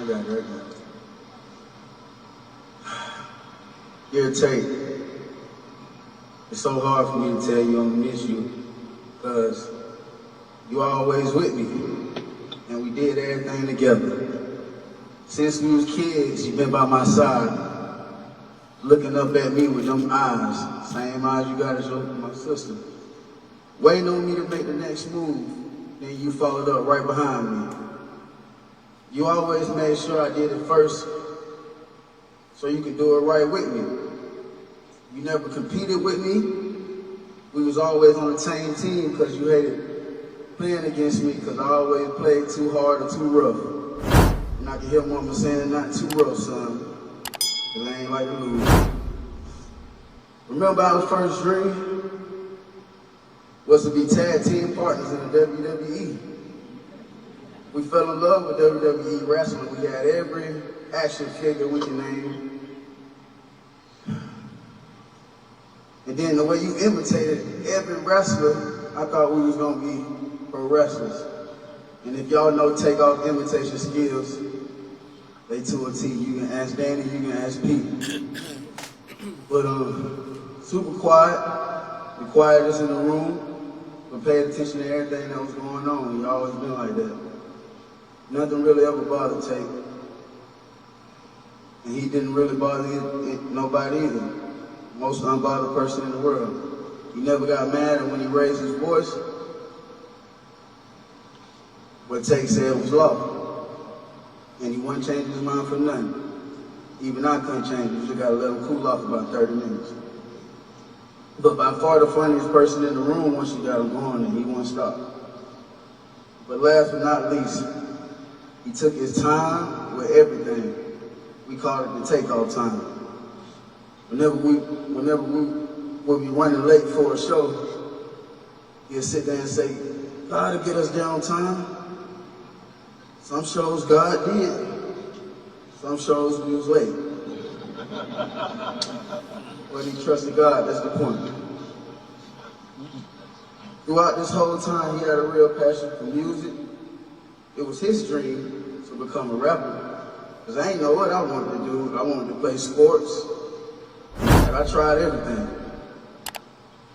I got it right now. Dear Tate, it's so hard for me to tell you I'm gonna miss you, because you always with me, and we did everything together. Since we was kids, you've been by my side, looking up at me with them eyes, same eyes you got as my sister. Waiting on me to make the next move, then you followed up right behind me. You always made sure I did it first, so you could do it right with me. You never competed with me. We was always on the same team because you hated playing against me because I always played too hard or too rough. And I can hear mama saying, not too rough, son, because I ain't like to lose. Remember our first dream was to be tag team partners in the WWE. We fell in love with WWE wrestling. We had every action figure we can name. And then the way you imitated every wrestler, I thought we was gonna be pro wrestlers. And if y'all know Takeoff imitation skills, they to a T. You can ask Danny, you can ask Pete. But super quiet, the quietest in the room, but paid attention to everything that was going on. You always been like that. Nothing really ever bothered Tate. And he didn't really bother nobody either. Most unbothered person in the world. He never got mad, and when he raised his voice, what Tate said was law. And he wouldn't change his mind for nothing. Even I couldn't change it. You just gotta let him cool off about 30 minutes. But by far the funniest person in the room once you got him going, and he wouldn't stop. But last but not least, he took his time with everything. We called it the takeoff time. Whenever we would be running late for a show, he'd sit there and say, God to get us there on time. Some shows God did. Some shows we was late. But he trusted God, that's the point. Throughout this whole time, he had a real passion for music. It was his dream to become a rapper. Because I ain't know what I wanted to do. I wanted to play sports. And I tried everything.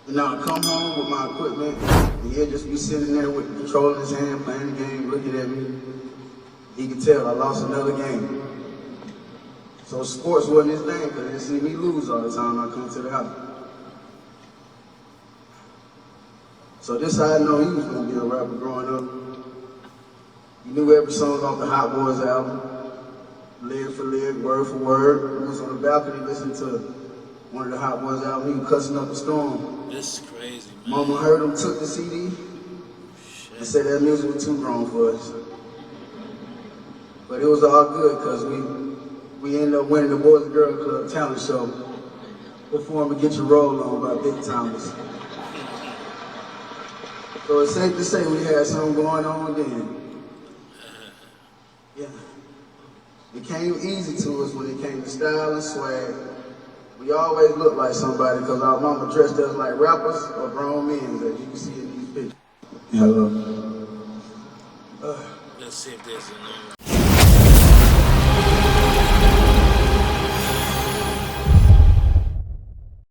And now I come home with my equipment, and he'll just be sitting there with the controller in his hand, playing the game, looking at me. He could tell I lost another game. So sports wasn't his thing, because he see me lose all the time I come to the house. So this how I know he was gonna be a rapper growing up. He knew every song off the Hot Boys album, lyric for lyric, word for word. He was on the balcony listening to one of the Hot Boys albums. He was cussing up a storm. This is crazy, man. Mama heard him, took the CD, and said that music was too grown for us. But it was all good, because we ended up winning the Boys and Girls Club talent show, performing Get Your Roll On by Big Thomas. So it's safe to say we had something going on then. Yeah. It came easy to us when it came to style and swag. We always looked like somebody because our mama dressed us like rappers or grown men, as you can see in these pictures. Hello. Let's see if there's a